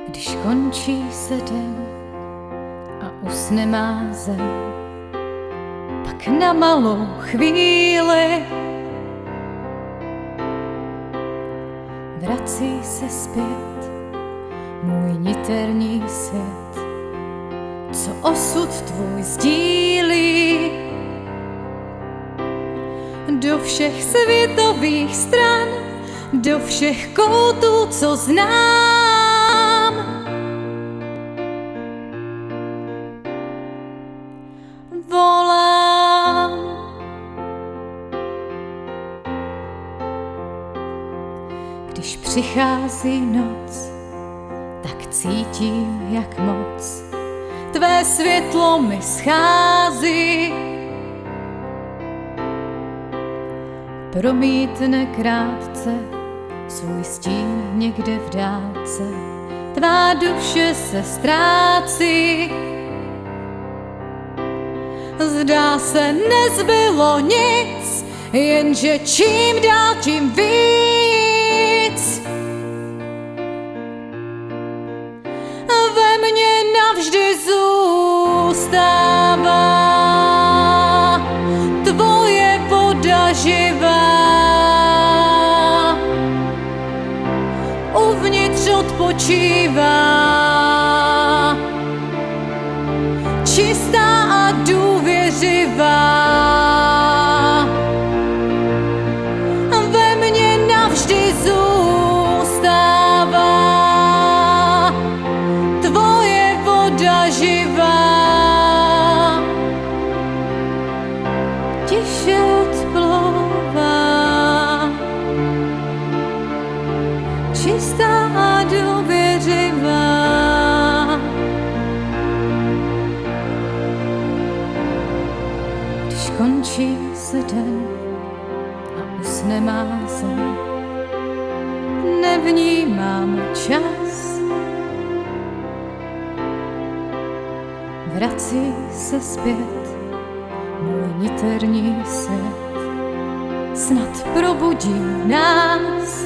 Když končí se den a usne má zem, pak na malou chvíli vrací se zpět můj niterní svět, co osud tvůj sdílí. Do všech světových stran, do všech koutů, co znám, volám. Když přichází noc, tak cítím, jak moc tvé světlo mi schází. Promítne krátce svůj stín někde v dálce, tvá duše se ztrácí. Zdá se, nezbylo nic, jenže čím dál tím víc ve mně navždy zůstává tvoje voda živá. Uvnitř odpočívá, čistá a důvěřivá. Ve mně navždy zůstává tvoje voda živá. Tiše odplouvá, čistá a důvěřivá. Když končí se den a usne má zem, nevnímám čas. Vrací se zpět můj niterní svět, snad probudí nás.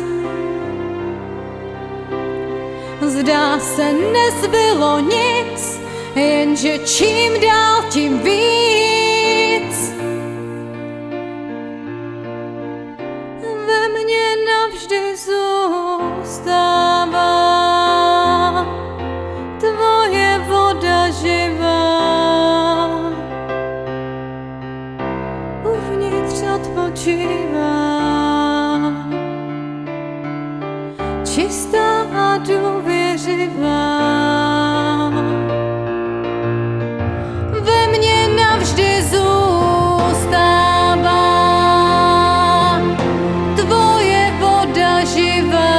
Zdá se, nezbylo nic, jenže čím dál tím víc ve mně navždy zůstává tvoje voda živá. Uvnitř odpočívá, čistá a důvěřivá. Ve mně navždy zůstává tvoje voda živá.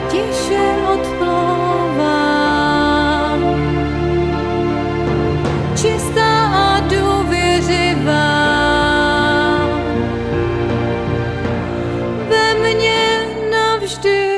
Tiše odplouvá, čistá a důvěřivá. Ve mně navždy